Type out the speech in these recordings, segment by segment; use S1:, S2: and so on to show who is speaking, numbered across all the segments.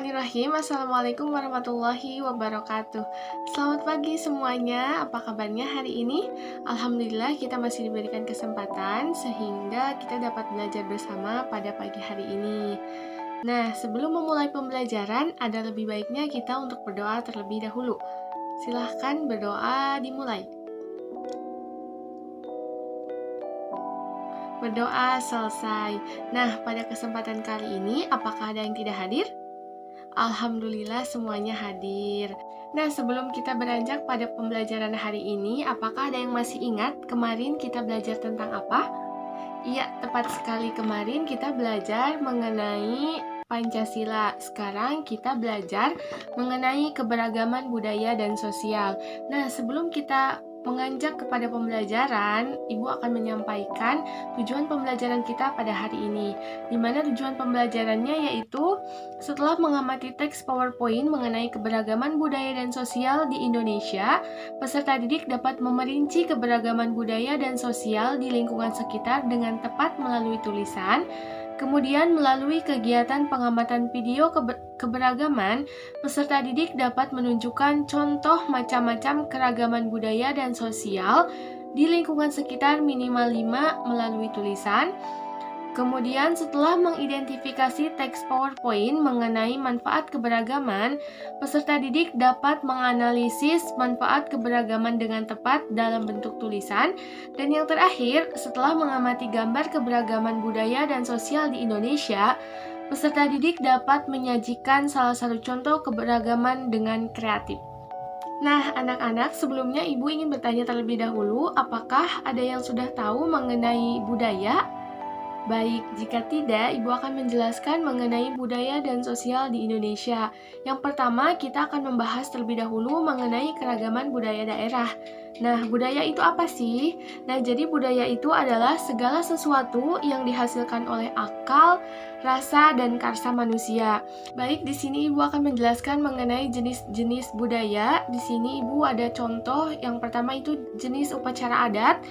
S1: Bismillahirrahmanirrahim. Assalamualaikum warahmatullahi wabarakatuh. Selamat pagi semuanya. Apa kabarnya hari ini? Alhamdulillah kita masih diberikan kesempatan sehingga kita dapat belajar bersama pada pagi hari ini. Nah, sebelum memulai pembelajaran, ada lebih baiknya kita untuk berdoa terlebih dahulu. Silahkan berdoa dimulai. Berdoa selesai. Nah, pada kesempatan kali ini, apakah ada yang tidak hadir? Alhamdulillah semuanya hadir. Nah, sebelum kita beranjak pada pembelajaran hari ini, apakah ada yang masih ingat kemarin kita belajar tentang apa? Iya, tepat sekali, kemarin kita belajar mengenai Pancasila. Sekarang kita belajar mengenai keberagaman budaya dan sosial. Nah, sebelum kita menganjak kepada pembelajaran, Ibu akan menyampaikan tujuan pembelajaran kita pada hari ini, di mana tujuan pembelajarannya yaitu setelah mengamati teks PowerPoint mengenai keberagaman budaya dan sosial di Indonesia, peserta didik dapat memerinci keberagaman budaya dan sosial di lingkungan sekitar dengan tepat melalui tulisan. Kemudian melalui kegiatan pengamatan video keberagaman, peserta didik dapat menunjukkan contoh macam-macam keragaman budaya dan sosial di lingkungan sekitar minimal 5 melalui tulisan. Kemudian setelah mengidentifikasi teks PowerPoint mengenai manfaat keberagaman, peserta didik dapat menganalisis manfaat keberagaman dengan tepat dalam bentuk tulisan. Dan yang terakhir, setelah mengamati gambar keberagaman budaya dan sosial di Indonesia, peserta didik dapat menyajikan salah satu contoh keberagaman dengan kreatif. Nah, anak-anak, sebelumnya Ibu ingin bertanya terlebih dahulu, apakah ada yang sudah tahu mengenai budaya? Baik, jika tidak, Ibu akan menjelaskan mengenai budaya dan sosial di Indonesia. Yang pertama, kita akan membahas terlebih dahulu mengenai keragaman budaya daerah. Nah, budaya itu apa sih? Nah, jadi budaya itu adalah segala sesuatu yang dihasilkan oleh akal, rasa, dan karsa manusia. Baik, di sini Ibu akan menjelaskan mengenai jenis-jenis budaya. Di sini Ibu ada contoh, yang pertama itu jenis upacara adat,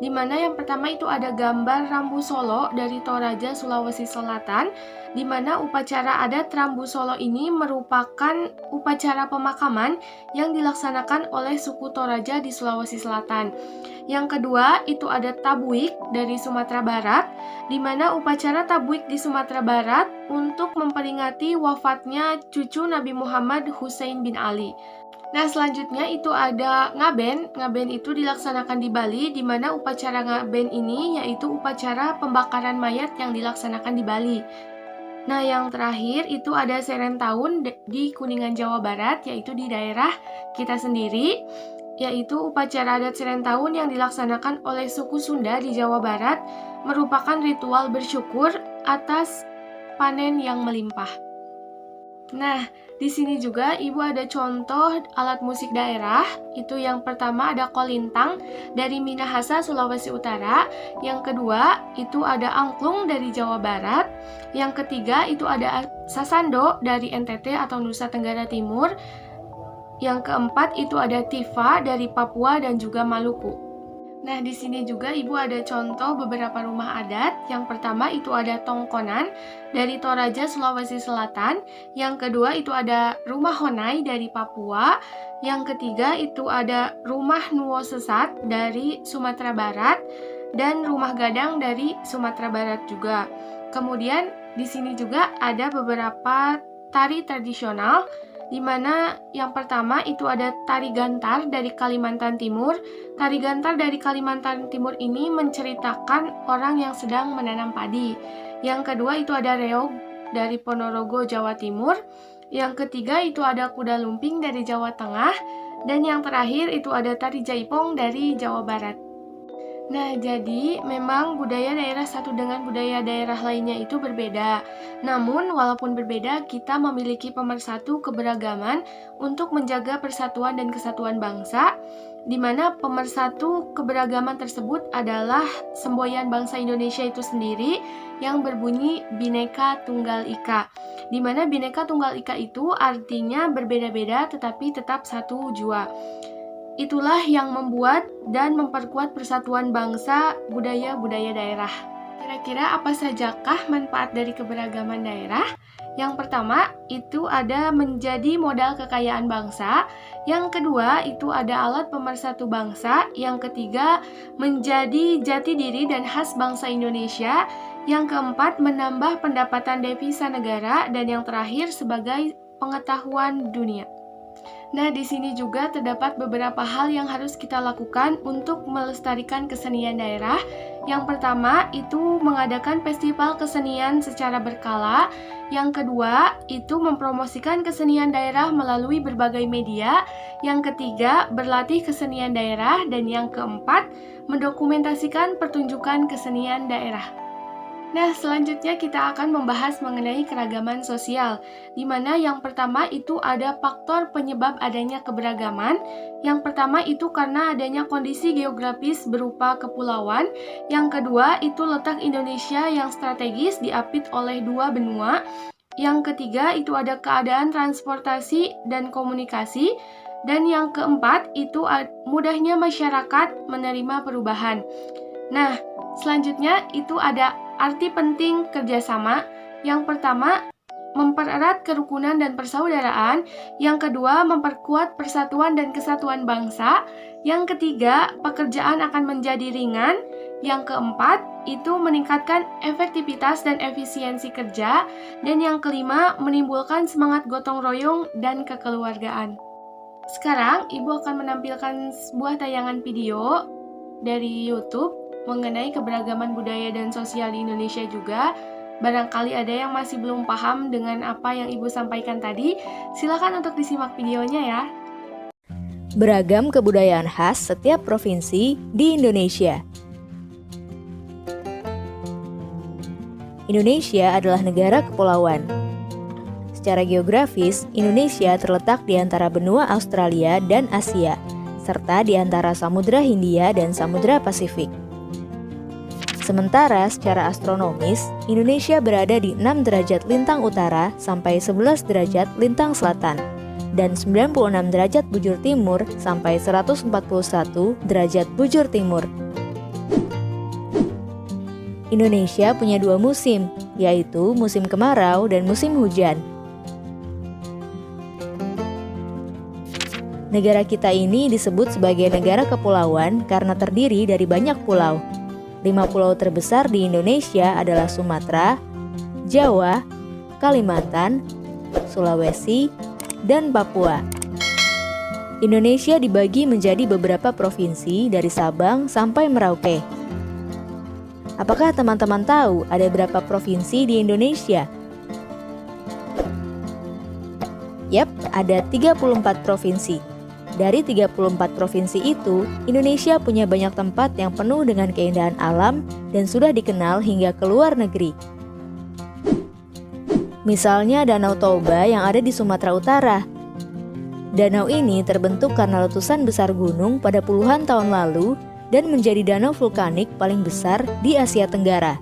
S1: di mana yang pertama itu ada gambar Rambu Solo dari Toraja, Sulawesi Selatan, di mana upacara adat Rambu Solo ini merupakan upacara pemakaman yang dilaksanakan oleh suku Toraja di Sulawesi Selatan. Yang kedua itu ada Tabuik dari Sumatera Barat, di mana upacara Tabuik di Sumatera Barat untuk memperingati wafatnya cucu Nabi Muhammad Hussein bin Ali. Nah, selanjutnya itu ada Ngaben. Ngaben itu dilaksanakan di Bali, di mana upacara Ngaben ini yaitu upacara pembakaran mayat yang dilaksanakan di Bali. Nah, yang terakhir itu ada Serentahun di Kuningan, Jawa Barat, yaitu di daerah kita sendiri, yaitu upacara adat Serentahun yang dilaksanakan oleh suku Sunda di Jawa Barat, merupakan ritual bersyukur atas panen yang melimpah. Nah, di sini juga Ibu ada contoh alat musik daerah. Itu yang pertama ada kolintang dari Minahasa, Sulawesi Utara. Yang kedua itu ada angklung dari Jawa Barat. Yang ketiga itu ada sasando dari NTT atau Nusa Tenggara Timur. Yang keempat itu ada tifa dari Papua dan juga Maluku. Nah, di sini juga Ibu ada contoh beberapa rumah adat. Yang pertama itu ada tongkonan dari Toraja, Sulawesi Selatan. Yang kedua itu ada rumah honai dari Papua. Yang ketiga itu ada rumah Nuwo Sesat dari Sumatera Barat dan rumah gadang dari Sumatera Barat juga. Kemudian di sini juga ada beberapa tari tradisional, di mana yang pertama itu ada tari gantar dari Kalimantan Timur. Tari gantar dari Kalimantan Timur ini menceritakan orang yang sedang menanam padi. Yang kedua itu ada reog dari Ponorogo, Jawa Timur. Yang ketiga itu ada kuda lumping dari Jawa Tengah. Dan yang terakhir itu ada tari jaipong dari Jawa Barat. Nah, jadi memang budaya daerah satu dengan budaya daerah lainnya itu berbeda. Namun, walaupun berbeda, kita memiliki pemersatu keberagaman untuk menjaga persatuan dan kesatuan bangsa, di mana pemersatu keberagaman tersebut adalah semboyan bangsa Indonesia itu sendiri yang berbunyi Bhinneka Tunggal Ika. Di mana Bhinneka Tunggal Ika itu artinya berbeda-beda tetapi tetap satu jua. Itulah yang membuat dan memperkuat persatuan bangsa budaya-budaya daerah. Kira-kira apa sajakah manfaat dari keberagaman daerah? Yang pertama, itu ada menjadi modal kekayaan bangsa. Yang kedua, itu ada alat pemersatu bangsa. Yang ketiga, menjadi jati diri dan khas bangsa Indonesia. Yang keempat, menambah pendapatan devisa negara. Dan yang terakhir, sebagai pengetahuan dunia. Nah, di sini juga terdapat beberapa hal yang harus kita lakukan untuk melestarikan kesenian daerah. Yang pertama, itu mengadakan festival kesenian secara berkala. Yang kedua, itu mempromosikan kesenian daerah melalui berbagai media. Yang ketiga, berlatih kesenian daerah. Dan yang keempat, mendokumentasikan pertunjukan kesenian daerah. Nah, selanjutnya kita akan membahas mengenai keragaman sosial, di mana yang pertama itu ada faktor penyebab adanya keberagaman. Yang pertama itu karena adanya kondisi geografis berupa kepulauan. Yang kedua itu letak Indonesia yang strategis diapit oleh dua benua. Yang ketiga itu ada keadaan transportasi dan komunikasi. Dan yang keempat itu mudahnya masyarakat menerima perubahan. Nah, selanjutnya itu ada arti penting kerjasama. Yang pertama, mempererat kerukunan dan persaudaraan. Yang kedua, memperkuat persatuan dan kesatuan bangsa. Yang ketiga, pekerjaan akan menjadi ringan. Yang keempat, itu meningkatkan efektivitas dan efisiensi kerja. Dan yang kelima, menimbulkan semangat gotong royong dan kekeluargaan. Sekarang, Ibu akan menampilkan sebuah tayangan video dari YouTube mengenai keberagaman budaya dan sosial di Indonesia juga. Barangkali ada yang masih belum paham dengan apa yang Ibu sampaikan tadi, silakan untuk disimak videonya ya.
S2: Beragam kebudayaan khas setiap provinsi di Indonesia. Indonesia adalah negara kepulauan. Secara geografis, Indonesia terletak di antara benua Australia dan Asia, serta di antara Samudra Hindia dan Samudra Pasifik. Sementara secara astronomis, Indonesia berada di 6 derajat lintang utara sampai 11 derajat lintang selatan, dan 96 derajat bujur timur sampai 141 derajat bujur timur. Indonesia punya 2 musim, yaitu musim kemarau dan musim hujan. Negara kita ini disebut sebagai negara kepulauan karena terdiri dari banyak pulau. 5 pulau terbesar di Indonesia adalah Sumatera, Jawa, Kalimantan, Sulawesi, dan Papua. Indonesia dibagi menjadi beberapa provinsi dari Sabang sampai Merauke. Apakah teman-teman tahu ada berapa provinsi di Indonesia? Yap, ada 34 provinsi. Dari 34 provinsi itu, Indonesia punya banyak tempat yang penuh dengan keindahan alam dan sudah dikenal hingga ke luar negeri. Misalnya Danau Toba yang ada di Sumatera Utara. Danau ini terbentuk karena letusan besar gunung pada puluhan tahun lalu dan menjadi danau vulkanik paling besar di Asia Tenggara.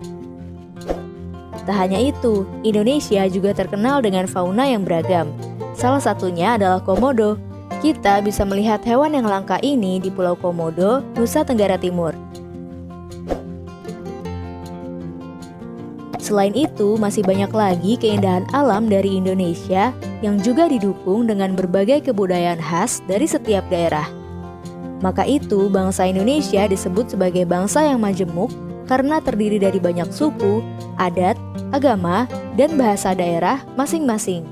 S2: Tak hanya itu, Indonesia juga terkenal dengan fauna yang beragam. Salah satunya adalah komodo. Kita bisa melihat hewan yang langka ini di Pulau Komodo, Nusa Tenggara Timur. Selain itu, masih banyak lagi keindahan alam dari Indonesia yang juga didukung dengan berbagai kebudayaan khas dari setiap daerah. Maka itu, bangsa Indonesia disebut sebagai bangsa yang majemuk karena terdiri dari banyak suku, adat, agama, dan bahasa daerah masing-masing.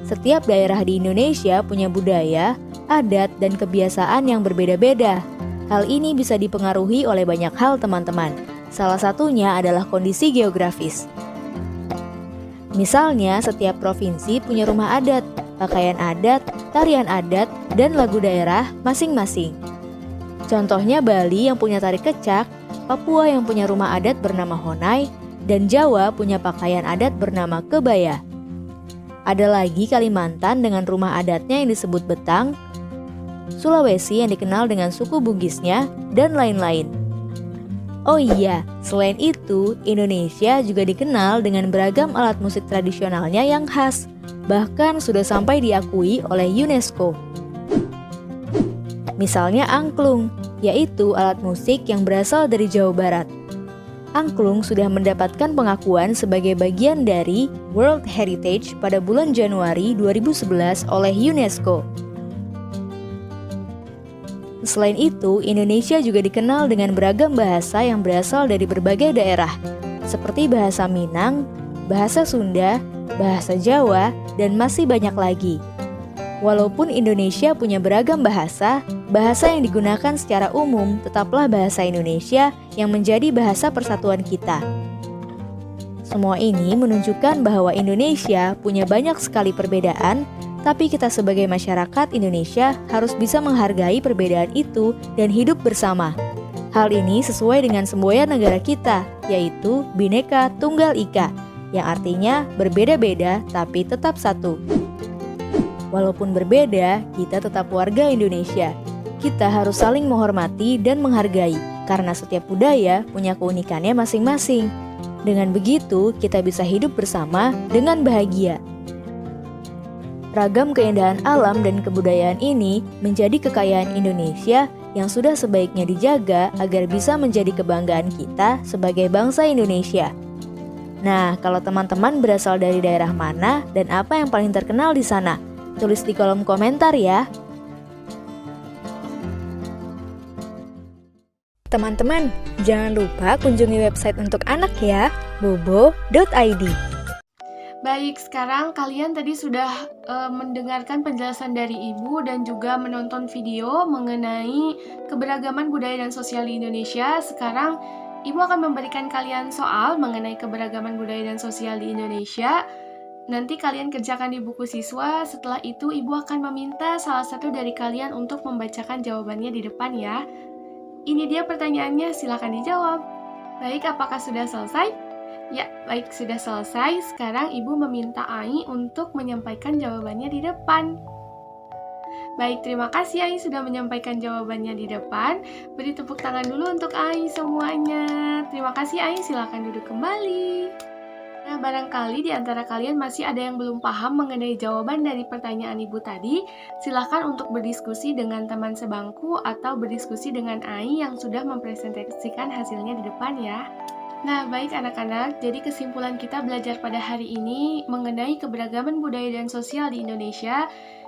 S2: Setiap daerah di Indonesia punya budaya, adat, dan kebiasaan yang berbeda-beda. Hal ini bisa dipengaruhi oleh banyak hal, teman-teman. Salah satunya adalah kondisi geografis. Misalnya, setiap provinsi punya rumah adat, pakaian adat, tarian adat, dan lagu daerah masing-masing. Contohnya Bali yang punya tari kecak, Papua yang punya rumah adat bernama Honai, dan Jawa punya pakaian adat bernama kebaya. Ada lagi Kalimantan dengan rumah adatnya yang disebut Betang, Sulawesi yang dikenal dengan suku Bugisnya, dan lain-lain. Oh iya, selain itu, Indonesia juga dikenal dengan beragam alat musik tradisionalnya yang khas, bahkan sudah sampai diakui oleh UNESCO. Misalnya angklung, yaitu alat musik yang berasal dari Jawa Barat. angklung sudah mendapatkan pengakuan sebagai bagian dari World Heritage pada bulan Januari 2011 oleh UNESCO. Selain itu, Indonesia juga dikenal dengan beragam bahasa yang berasal dari berbagai daerah, seperti bahasa Minang, bahasa Sunda, bahasa Jawa, dan masih banyak lagi. Walaupun Indonesia punya beragam bahasa, bahasa yang digunakan secara umum tetaplah bahasa Indonesia yang menjadi bahasa persatuan kita. Semua ini menunjukkan bahwa Indonesia punya banyak sekali perbedaan, tapi kita sebagai masyarakat Indonesia harus bisa menghargai perbedaan itu dan hidup bersama. Hal ini sesuai dengan semboyan negara kita, yaitu Bhinneka Tunggal Ika, yang artinya berbeda-beda tapi tetap satu. Walaupun berbeda, kita tetap warga Indonesia. Kita harus saling menghormati dan menghargai, karena setiap budaya punya keunikannya masing-masing. Dengan begitu, kita bisa hidup bersama dengan bahagia. Ragam keindahan alam dan kebudayaan ini menjadi kekayaan Indonesia yang sudah sebaiknya dijaga agar bisa menjadi kebanggaan kita sebagai bangsa Indonesia. Nah, kalau teman-teman berasal dari daerah mana dan apa yang paling terkenal di sana? Tulis di kolom komentar ya. Teman-teman, jangan lupa kunjungi website untuk anak ya, bobo.id.
S1: Baik, sekarang kalian tadi sudah mendengarkan penjelasan dari Ibu dan juga menonton video mengenai keberagaman budaya dan sosial di Indonesia. Sekarang Ibu akan memberikan kalian soal mengenai keberagaman budaya dan sosial di Indonesia. Nanti kalian kerjakan di buku siswa, setelah itu Ibu akan meminta salah satu dari kalian untuk membacakan jawabannya di depan ya. Ini dia pertanyaannya, silakan dijawab. Baik, apakah sudah selesai? Ya, baik, sudah selesai. Sekarang Ibu meminta Ai untuk menyampaikan jawabannya di depan. Baik, terima kasih Ai sudah menyampaikan jawabannya di depan. Beri tepuk tangan dulu untuk Ai semuanya. Terima kasih Ai, silakan duduk kembali. Nah, barangkali di antara kalian masih ada yang belum paham mengenai jawaban dari pertanyaan Ibu tadi, silakan untuk berdiskusi dengan teman sebangku atau berdiskusi dengan Ai yang sudah mempresentasikan hasilnya di depan ya. Nah, baik anak-anak, jadi kesimpulan kita belajar pada hari ini mengenai keberagaman budaya dan sosial di Indonesia,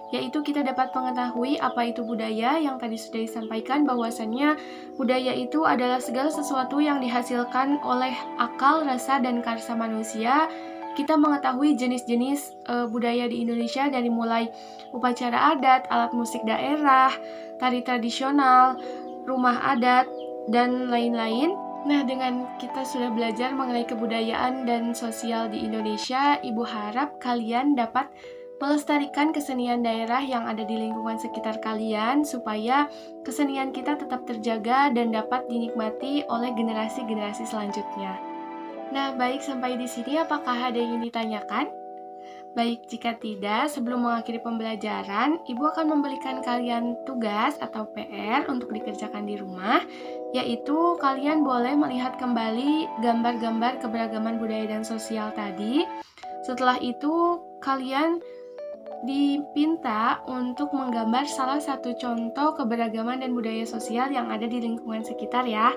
S1: yaitu kita dapat mengetahui apa itu budaya yang tadi sudah disampaikan bahwasannya budaya itu adalah segala sesuatu yang dihasilkan oleh akal, rasa, dan karsa manusia. Kita mengetahui jenis-jenis budaya di Indonesia dari mulai upacara adat, alat musik daerah, tari tradisional, rumah adat, dan lain-lain. Nah, dengan kita sudah belajar mengenai kebudayaan dan sosial di Indonesia, Ibu harap kalian dapat melestarikan kesenian daerah yang ada di lingkungan sekitar kalian supaya kesenian kita tetap terjaga dan dapat dinikmati oleh generasi-generasi selanjutnya. Nah, baik, sampai di sini apakah ada yang ingin ditanyakan? Baik, jika tidak, sebelum mengakhiri pembelajaran, Ibu akan memberikan kalian tugas atau PR untuk dikerjakan di rumah, yaitu kalian boleh melihat kembali gambar-gambar keberagaman budaya dan sosial tadi. Setelah itu, kalian dipinta untuk menggambar salah satu contoh keberagaman dan budaya sosial yang ada di lingkungan sekitar ya.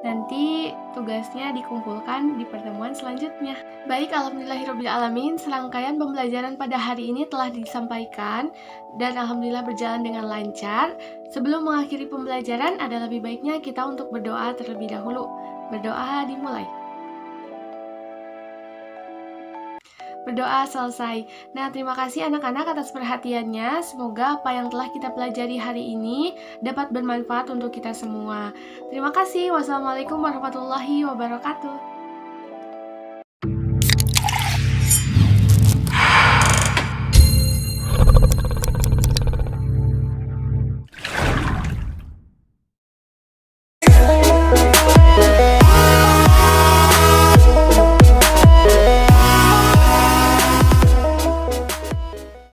S1: Nanti tugasnya dikumpulkan di pertemuan selanjutnya. Baik, alhamdulillahirrabbilalamin, serangkaian pembelajaran pada hari ini telah disampaikan dan alhamdulillah berjalan dengan lancar. Sebelum mengakhiri pembelajaran, ada lebih baiknya kita untuk berdoa terlebih dahulu. Berdoa dimulai. Berdoa selesai. Nah, terima kasih anak-anak atas perhatiannya. Semoga apa yang telah kita pelajari hari ini dapat bermanfaat untuk kita semua. Terima kasih. Wassalamualaikum warahmatullahi wabarakatuh.